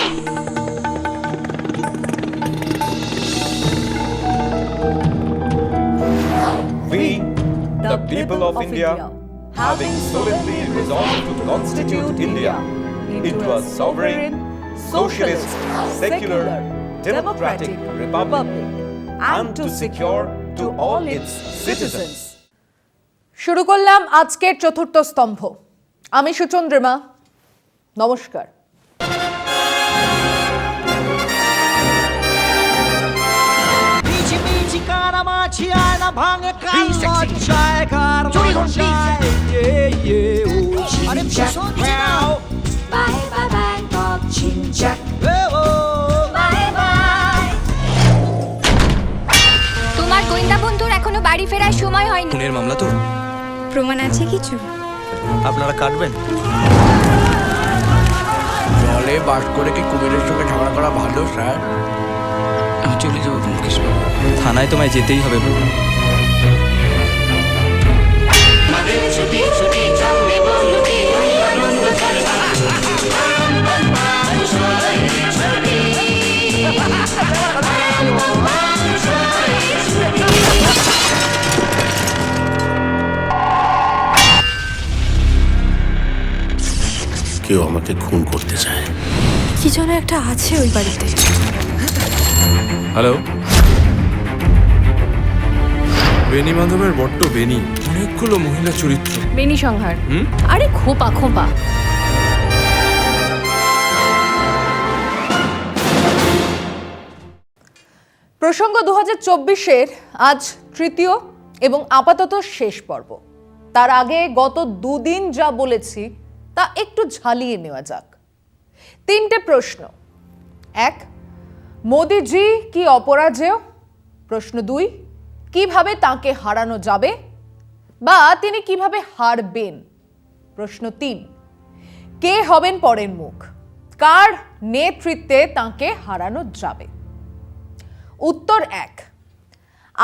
We, the people of India, having solemnly resolved to constitute India into a sovereign, socialist, secular, democratic republic, and to secure to all its citizens. শুরু করলাম আজকের চতুর্থ স্তম্ভ। আমি সুচন্দ্রিমা, নমস্কার। তোমার গোয়েন্দা বন্ধুর এখনো বাড়ি ফেরার সময় হয়নি। খুনের মামলা তো? প্রমাণ আছে কিছু? আপনারা কাটবেন? জলে বাস করে কি কুমিরের সঙ্গে ঝগড়া করা ভালো স্যার? আমি চলে যাবো ব্যোমকেশবাবু, থানায় তোমায় যেতেই হবে। কেউ আমাকে খুন করতে চায়। কি যেন একটা আছে ওই বাড়িতে। হ্যালো, বেনি মাধবের বড্ড বেনি, অনেকগুলো মহিলা চরিত্র। বেনি সংহার? আরে খোপা খোপা। প্রসঙ্গ 2024-এর আজ তৃতীয় এবং আপাতত শেষ পর্ব। তার আগে গত দুদিন যা বলেছি তা একটু ঝালিয়ে নেওয়া যাক। তিনটে প্রশ্ন। এক, মোদিজি কি অপরাজেয়? প্রশ্ন দুই, কিভাবে তাকে হারানো যাবে বা তিনি কিভাবে হারবেন? প্রশ্ন তিন, কে হবেন পরের মুখ, কার নেতৃত্বে তাকে হারানো যাবে? উত্তর এক,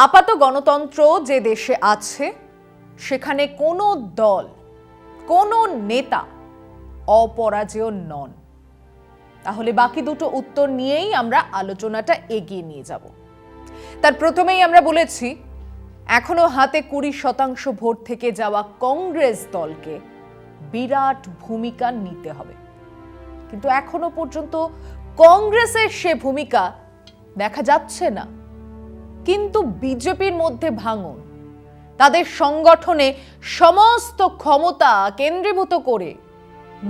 আপাত গণতন্ত্র যে দেশে আছে সেখানে কোনো দল, কোনো নেতা অপরাজেয় নন। তাহলে বাকি দুটো উত্তর নিয়েই আমরা আলোচনাটা এগিয়ে নিয়ে যাব। তার প্রথমেই আমরা বলেছি এখনো হাতে 20% ভোট থেকে যাওয়া কংগ্রেস দলকে বিরাট ভূমিকা নিতে হবে, কিন্তু এখনো পর্যন্ত কংগ্রেসের সে ভূমিকা দেখা যাচ্ছে না। কিন্তু বিজেপির মধ্যে ভাঙন, তাদের সংগঠনে সমস্ত ক্ষমতা কেন্দ্রীভূত করে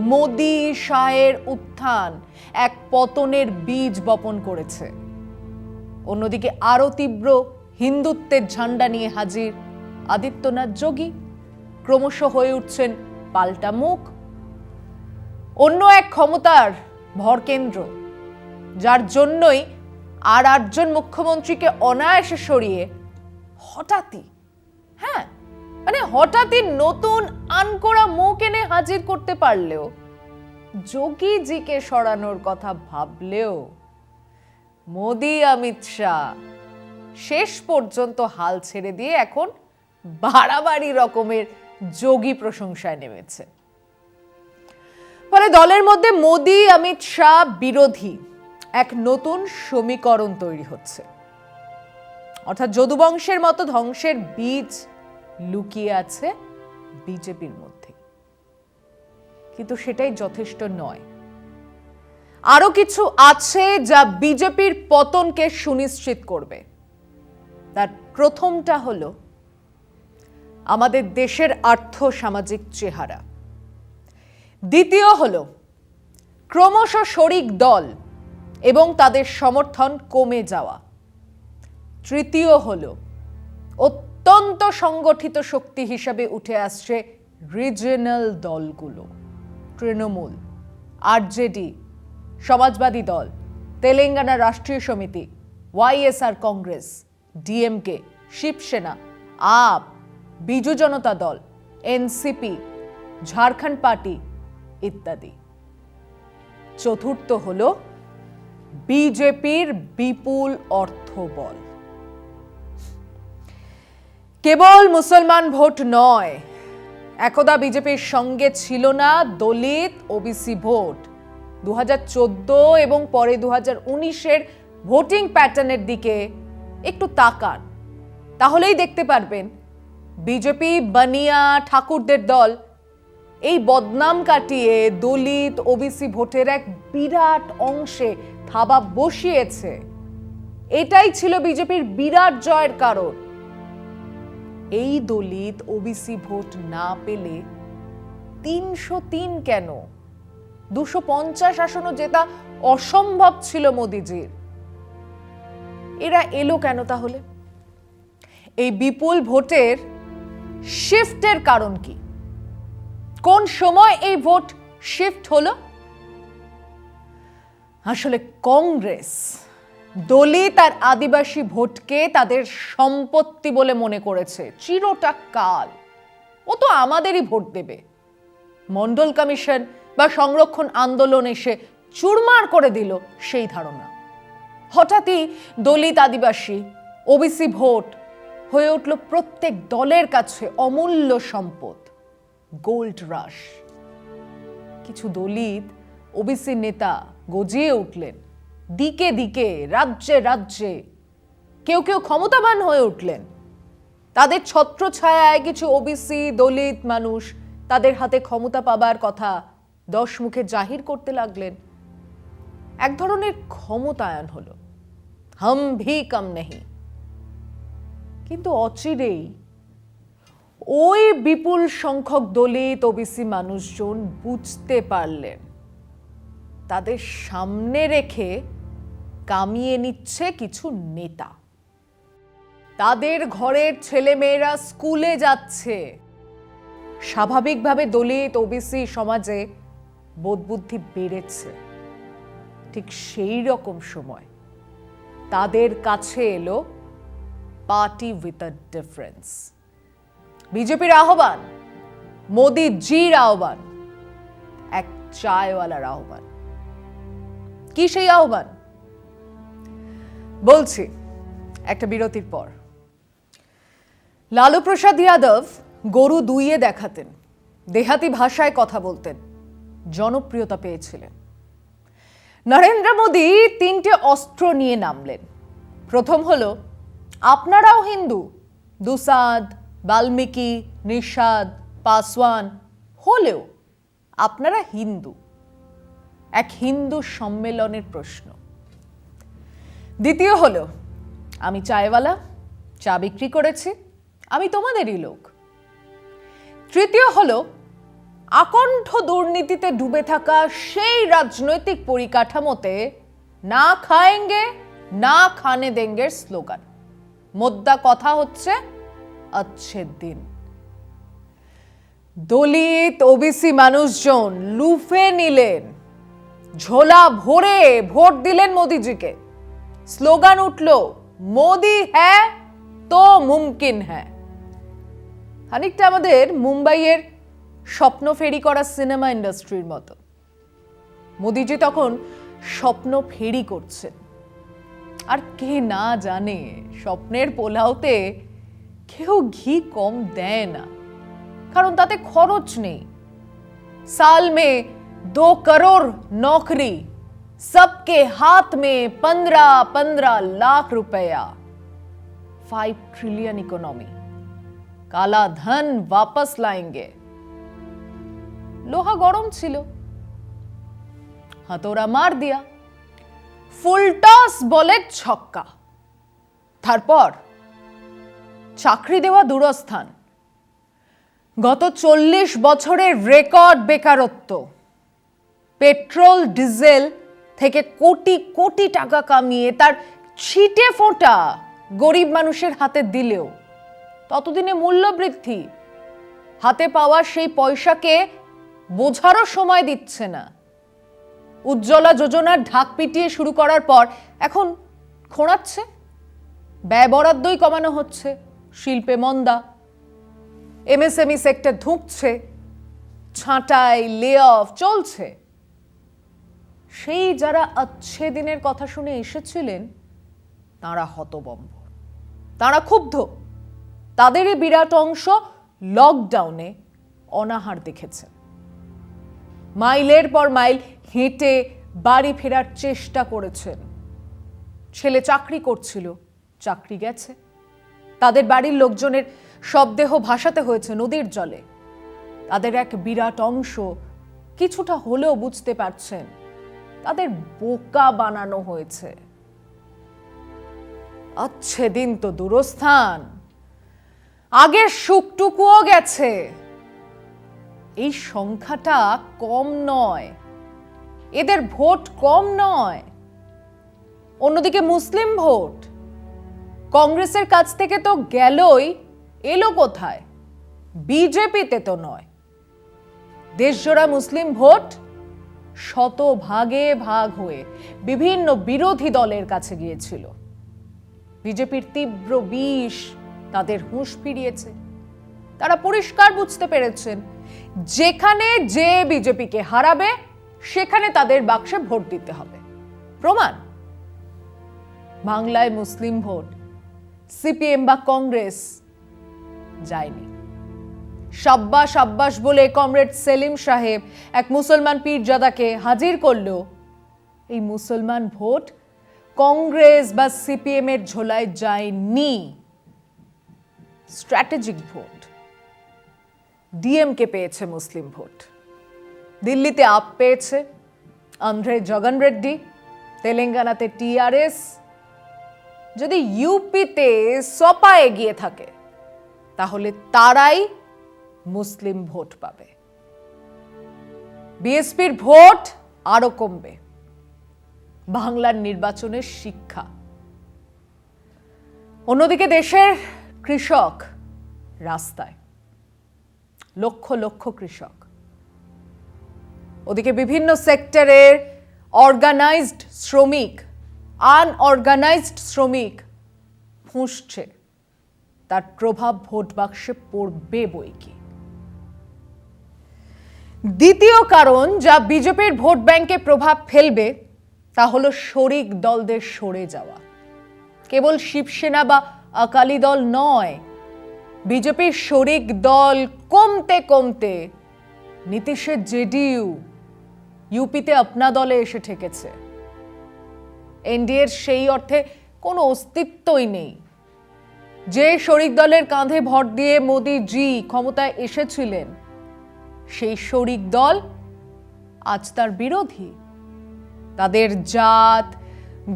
মোদি শাহের উত্থান এক পতনের বীজ বপন করেছে। অন্যদিকে আরো তীব্র হিন্দুত্বের ঝান্ডা নিয়ে হাজির আদিত্যনাথ যোগী ক্রমশ হয়ে উঠছেন পাল্টা মুখ। অন্য এক ক্ষমতার ভরকেন্দ্র, যার জন্যই আর 8 জন মুখ্যমন্ত্রীকে অনায়াসে সরিয়ে হঠাৎই নতুন আনকোড়া মুখ এনে হাজির করতে পারলেও, যোগীজিকে সরানোর কথা ভাবলেও মোদি অমিত শাহ শেষ পর্যন্ত হাল ছেড়ে দিয়ে এখন বাড়াবাড়ি রকমের যোগী প্রশংসায় নেমেছে। ফলে দলের মধ্যে মোদি অমিত শাহ বিরোধী এক নতুন সমীকরণ তৈরি হচ্ছে। অর্থাৎ যদুবংশের মতো ধ্বংসের বীজ লুকিয়ে আছে বিজেপির মধ্যে। কিন্তু সেটাই যথেষ্ট নয়, আরো কিছু আছে যা বিজেপির পতনকে সুনিশ্চিত করবে। তার প্রথমটা হলো আমাদের দেশের আর্থ সামাজিক চেহারা। দ্বিতীয় হলো ক্রমশ শরিক দল এবং তাদের সমর্থন কমে যাওয়া। তৃতীয় হলো অত্যন্ত সংগঠিত শক্তি হিসাবে উঠে আসছে রিজিয়নাল দলগুলো, তৃণমূল, আরজেডি, সমাজবাদী দল, তেলেঙ্গানা রাষ্ট্রীয় সমিতি, ওয়াইএসআর কংগ্রেস, ডিএমকে, শিবসেনা, আপ, বিজু জনতা দল, এনসিপি, ঝাড়খণ্ড পার্টি ইত্যাদি। চতুর্থ হলো বিজেপির বিপুল অর্থবল। কেবল মুসলমান ভোট নয়, একদা বিজেপির সঙ্গে ছিল না দলিত ওবিসি ভোট, 2014 এবং পরে 2019-এর ভোটিং প্যাটার্নের দিকে একটু তাকান, তাহলেই দেখতে পারবেন বিজেপি বানিয়া ঠাকুরদের দল এই বদনাম কাটিয়ে দলিত ওবিসি ভোটের এক বিরাট অংশে থাবা বসিয়েছে। এটাই ছিল বিজেপির বিরাট জয়ের কারণ। এই দলিত ওবিসি ভোট না পেলে 303 কেন, 250 আসনও জেতা অসম্ভব ছিল মোদিজির। এরা এলো কেন তাহলে? এই বিপুল ভোটের শিফটের কারণ কি? কোন সময় এই ভোট শিফট হলো? আসলে কংগ্রেস দলিত আর আদিবাসী ভোটকে তাদের সম্পত্তি বলে মনে করেছে চিরটা কাল। ও তো আমাদেরই ভোট দেবে। মন্ডল কমিশন বা সংরক্ষণ আন্দোলন এসে চুরমার করে দিল সেই ধারণা। হঠাৎই দলিত আদিবাসী ওবিসি ভোট হয়ে উঠল প্রত্যেক দলের কাছে অমূল্য সম্পদ, গোল্ড রাশ। কিছু দলিত ওবিসি নেতা গজিয়ে উঠলেন দিকে দিকে, রাজ্যে রাজ্যে। কেউ কেউ ক্ষমতাবান হয়ে উঠলেন। তাদের ছত্রছায়ায় কিছু ওবিসি দলিত মানুষ তাদের হাতে ক্ষমতা পাবার কথা 10 মুখে জাহির করতে লাগলেন। এক ধরনের ক্ষমতায়ন হলো, হাম ভি কম নেহি। কিন্তু অচিরেই ওই বিপুল সংখ্যক দলিত ওবিসি মানুষজন বুঝতে পারলেন তাদের সামনে রেখে কামিয়ে নিচ্ছে কিছু নেতা। তাদের ঘরের ছেলেমেয়েরা স্কুলে যাচ্ছে। স্বাভাবিকভাবে দলিত ওবিসি সমাজে বোধবুদ্ধি বেড়েছে। ঠিক সেই রকম সময় তাদের কাছে এলো পার্টি উইথ আ ডিফারেন্স। বিজেপির আহ্বান, মোদিজির আহ্বান, এক চায়ওয়ালার আহ্বান। কি সেই আহ্বান? বলছি একটা বিরতির পর। লালু প্রসাদ যাদব গরু দুইয়ে দেখাতেন, দেহাতি ভাষায় কথা বলতেন, জনপ্রিয়তা পেয়েছিলেন। নরেন্দ্র মোদী 3টে অস্ত্র নিয়ে নামলেন। প্রথম হলো আপনারাও হিন্দু, দুসাদ, বাল্মীকি, নিষাদ, পাসওয়ান হলেও আপনারা হিন্দু। এক হিন্দু সম্মেলনের প্রশ্ন। দ্বিতীয় হলো আমি চায়ওয়ালা, চা বিক্রি করেছি, আমি তোমাদেরই লোক। তৃতীয় হলো আকণ্ঠ দুর্নীতিতে ডুবে থাকা সেই রাজনৈতিক পরিকাঠামোতে না খায়েঙ্গে না খানে দেঙ্গের স্লোগান। মোদ্দা কথা হচ্ছে अच्छे दिन। দলিত ওবিসি মানুষজন লুফে নিলেন, ঝোলা ভরে ভোট দিলেন মোদিজিকে। স্লোগান উঠল, মোদি হ্যায় তো মুমকিন হ্যায়। খানিকটা আমাদের মুম্বাইয়ের স্বপ্ন ফেরি করা সিনেমা ইন্ডাস্ট্রির মতো। মোদিজি তখন স্বপ্ন ফেরি করছেন। আর কে না জানে স্বপ্নের পোলাওতে কেউ ঘি কম দেয় না, কারণ তাতে খরচ নেই। साल में 2 करोड़ नौकरी, सबके हाथ में 15-15 लाख रुपया, 5 ट्रिलियन इकोनॉमी, काला धन वापस लाएंगे। लोहा गरम ছিল, হাতোড়া মার দিয়া, ফুল টস বলে ছক্কা। তারপর চাকরি দেওয়া দূরস্থান, গত 40 বছরের রেকর্ড বেকারত্ব, পেট্রোল ডিজেল থেকে কোটি কোটি টাকা কামিয়ে তার ছিটে ফোঁটা গরিব মানুষের হাতে দিলেও ততদিনে মূল্য বৃদ্ধি, হাতে পাওয়া সেই পয়সাকে বোঝারও সময় দিচ্ছে না। উজ্জ্বলা যোজনার ঢাক পিটিয়ে শুরু করার পর এখন খোঁড়াচ্ছে, ব্যয় বরাদ্দই কমানো হচ্ছে, শিল্পে মন্দা, এমএসএমই সেক্টর ধুঁকছে, ছাঁটাই লে অফ চলছে। সেই যারা अच्छे দিনের কথা শুনে এসেছিলেন তারা হতবম্ব, তারা ক্ষুব্ধ। তাদেরই বিরাট অংশ লকডাউনে অনাহার দেখেছে। মাইলের পর মাইল হেঁটে বাড়ি ফেরার চেষ্টা করেছেন। ছেলে চাকরি করছিল, চাকরি গেছে। তাদের বাড়ির লোকজনের শবদেহ ভাসাতে হয়েছে নদীর জলে। তাদের এক বিরাট অংশ কিছুটা হলেও বুঝতে পারছেন তাদের বোকা বানানো হয়েছে। আচ্ছে দিন তো দূরস্থান, আগের সুখটুকুও গেছে। এই সংখ্যাটা কম নয়, এদের ভোট কম নয়। অন্যদিকে মুসলিম ভোট কংগ্রেসের কাছ থেকে তো গেলই, এলো কোথায়? বিজেপিতে তো নয়। দেশজোড়া মুসলিম ভোট শতভাগে ভাগ হয়ে বিভিন্ন বিরোধী দলের কাছে গিয়েছিল। বিজেপির তীব্র বিষ তাদের হুঁশ ফিরিয়েছে। তারা পরিষ্কার বুঝতে পেরেছেন, যেখানে যে বিজেপিকে হারাবে সেখানে তাদের বাক্সে ভোট দিতে হবে। প্রমাণ, বাংলায় মুসলিম ভোট সিপিএম বা কংগ্রেস যায়নি। সাব্বাস আব্বাস বলে কমরেড সেলিম সাহেব এক মুসলমান পীরজাদাকে হাজির করলেও এই মুসলমান ভোট কংগ্রেস বা সিপিএম এর ঝোলায় যায়নি। স্ট্র্যাটেজিক ভোট ডিএমকে পেয়েছে মুসলিম ভোট। দিল্লিতে আপ পেয়েছে আন্ধ্রে জগন রেড্ডি, তেলেঙ্গানাতে টিআরএস। যদি ইউপিতে সপা এগিয়ে থাকে তাহলে তারাই মুসলিম ভোট পাবে। বিএসপির ভোট আরো কমবে। বাংলার নির্বাচনের শিক্ষা। অন্যদিকে দেশের কৃষক রাস্তায়, লক্ষ লক্ষ কৃষক। ওদিকে বিভিন্ন সেক্টরের অর্গানাইজড শ্রমিক, আনঅর্গানাইজড শ্রমিক ফুঁসছে। তার প্রভাব ভোট বাক্সে পড়বে বইকি। দ্বিতীয় কারণ যা বিজেপির ভোট ব্যাংকে প্রভাব ফেলবে তা হলো শরিক দলদের সরে যাওয়া। কেবল শিবসেনা বা আকালি দল নয়, বিজেপির শরিক দল কমতে কমতে নীতিশের জেডিইউ ইউপিতে আপনা দলে এসে ঠেকেছে। এনডিএর সেই অর্থে কোনো অস্তিত্বই নেই। যে শরিক দলের কাঁধে ভর দিয়ে মোদিজি ক্ষমতায় এসেছিলেন, সেই শরিক দল আজ তার বিরোধী। তাদের জাত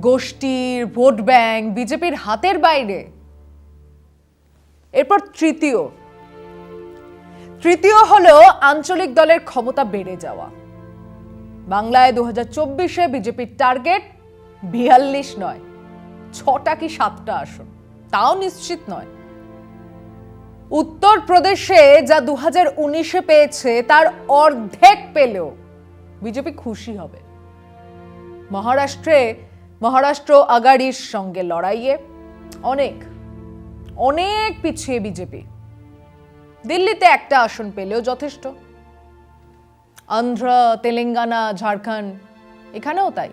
গোষ্ঠীর ভোট ব্যাংক বিজেপির হাতের বাইরে। এরপর তৃতীয় হলো আঞ্চলিক দলের ক্ষমতা বেড়ে যাওয়া। বাংলায় 2024-এ বিজেপির টার্গেট 42 নয়, 6টা কি 7টা আসন, তাও নিশ্চিত নয়। উত্তরপ্রদেশে যা 2019-এ পেয়েছে তার অর্ধেক পেলেও বিজেপি খুশি হবে। মহারাষ্ট্র আগাড়ির সঙ্গে লড়াইয়ে অনেক পিছিয়ে বিজেপি। দিল্লিতে একটা আসন পেলেও যথেষ্ট। অন্ধ্র, তেলেঙ্গানা, ঝাড়খণ্ড এখানেও তাই।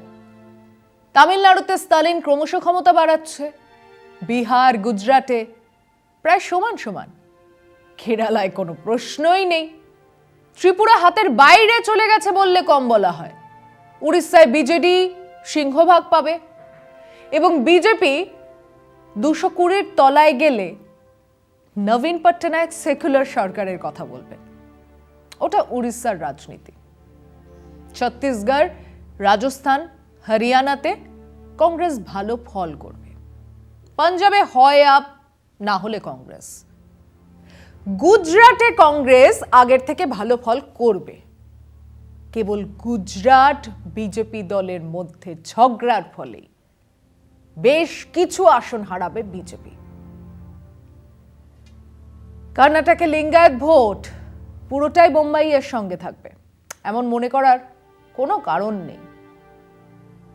তামিলনাড়ুতে স্টালিন ক্রমশ ক্ষমতা বাড়াচ্ছে। বিহার, গুজরাটে প্রায় সমান সমান। কেরালায় কোনো প্রশ্নই নেই। ত্রিপুরা হাতের বাইরে চলে গেছে বললে কম বলা হয়। উড়িষ্যায় বিজেডি সিংহভাগ পাবে এবং বিজেপি 220-র তলায় গেলে নবীন পট্টনায়ক সেকুলার সরকারের কথা বলবেন। ওটা উড়িষ্যার রাজনীতি। ছত্তিশগড়, রাজস্থান, হরিয়ানাতে কংগ্রেস ভালো ফল করবে। পাঞ্জাবে হয় আপ, না হলে কংগ্রেস। গুজরাটে কংগ্রেস আগের থেকে ভালো ফল করবে। কেবল গুজরাট বিজেপি দলের মধ্যে ঝগড়ার ফলেই বেশ কিছু আসন হারাবে বিজেপি। কর্ণাটকে লিঙ্গায়ত ভোট পুরোটাই বোম্বাইয়ের সঙ্গে থাকবে, এমন মনে করার কোনো কারণ নেই।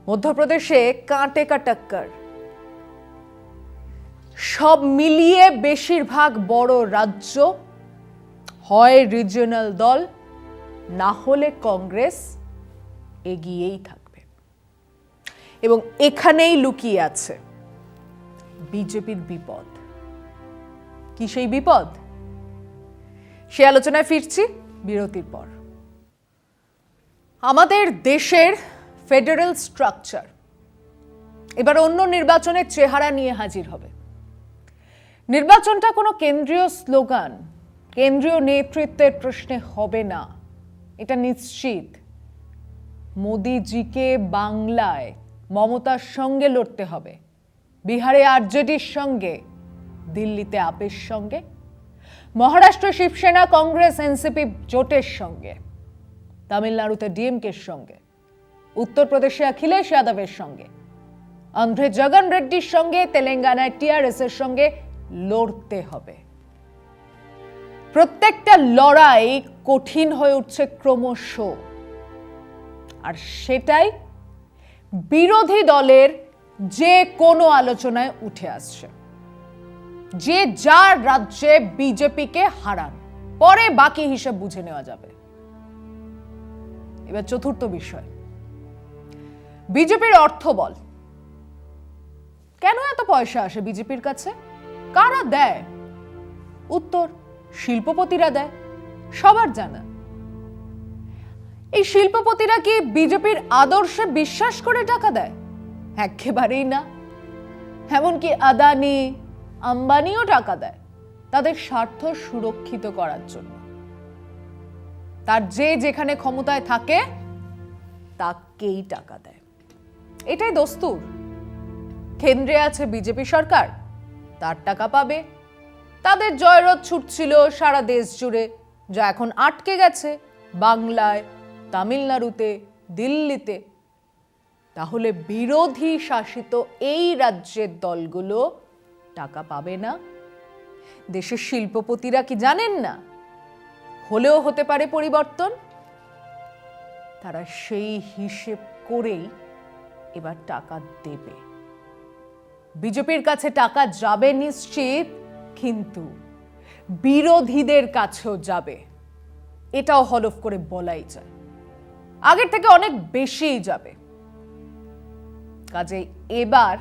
মধ্যপ্রদেশে কাঁটে কা টক্কর। সব মিলিয়ে বেশিরভাগ বড় রাজ্য হয় রিজিওনাল দল, না হলে কংগ্রেস এগিয়েই থাকবে। এবং এখানেই লুকিয়ে আছে বিজেপির বিপদ। কি সেই বিপদ? সে আলোচনায় ফিরছি বিরতির পর। আমাদের দেশের ফেডারেল স্ট্রাকচার এবার অন্য নির্বাচনের চেহারা নিয়ে হাজির হবে। নির্বাচনটা কোনো কেন্দ্রীয় স্লোগান, কেন্দ্রীয় নেতৃত্বের প্রশ্নে হবে না, এটা নিশ্চিত। মোদিজিকে বাংলায় মমতার সঙ্গে লড়তে হবে, বিহারে আরজেডির সঙ্গে, দিল্লিতে আপের সঙ্গে, মহারাষ্ট্র শিবসেনা কংগ্রেস এনসিপি জোটের সঙ্গে, তামিলনাড়ুতে ডিএমকের সঙ্গে, উত্তরপ্রদেশে অখিলেশ যাদবের সঙ্গে, অন্ধ্রে জগন রেড্ডির সঙ্গে, তেলেঙ্গানায় টিআরএস এর সঙ্গে লড়তে হবে। প্রত্যেকটা লড়াই কঠিন হয়ে উঠছে ক্রমশ, আর সেটাই বিরোধী দলের যে কোনো আলোচনায় উঠে আসছে। যে যার রাজ্যে বিজেপিকে হারান, পরে বাকি হিসেব বুঝে নেওয়া যাবে। এবার চতুর্থ বিষয়, বিজেপির অর্থবল। কেন এত পয়সা আসে বিজেপির কাছে? কারা দেয়? উত্তর, শিল্পপতিরা দেয়, সবার জানা। এই শিল্পপতিরা কি বিজেপির আদর্শে বিশ্বাস করে টাকা দেয়? একেবারেই না। এমনকি আদানি, আম্বানিও টাকা দেয় তাদের স্বার্থ সুরক্ষিত করার জন্য। তার যে যেখানে ক্ষমতায় থাকে তাকেই টাকা দেয়, এটাই দস্তুর। কেন্দ্রে আছে বিজেপি সরকার, তার টাকা পাবে। তাদের জয়রথ ছুটছিল সারা দেশ জুড়ে, যা এখন আটকে গেছে বাংলায়, তামিলনাড়ুতে, দিল্লিতে। তাহলে বিরোধী শাসিত এই রাজ্যের দলগুলো টাকা পাবে না? দেশের শিল্পপতিরা কি জানেন না? হলেও হতে পারে পরিবর্তন। তারা সেই হিসেব করেই এবার টাকা দেবে। বিজেপির কাছে টাকা যাবে নিশ্চিত, কিন্তু বিরোধীদের কাছেও যাবে, এটাও হলফ করে বলাই যায়। আগের থেকে অনেক বেশিই যাবে। কাজে এবার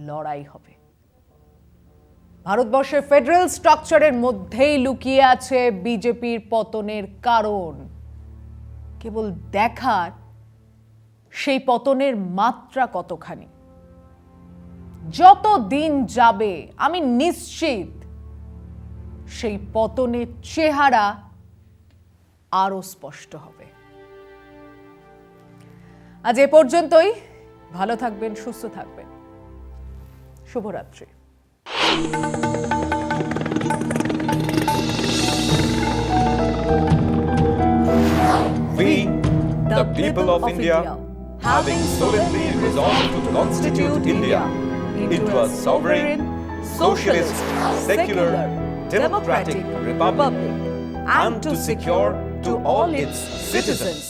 লড়াই হবে। ভারতবর্ষের ফেডারেল স্ট্রাকচারের মধ্যেই লুকিয়ে আছে বিজেপির পতনের কারণ। কেবল দেখার সেই পতনের মাত্রা কতখানি। যত দিন যাবে আমি নিশ্চিত সেই পতনের চেহারা আরো স্পষ্ট হবে। আজ এ পর্যন্তই। ভালো থাকবেন, সুস্থ থাকবেন। শুভরাত্রি। We, the people of India, having solemnly resolved to constitute India into a sovereign, socialist, secular, democratic republic, and to secure to all its citizens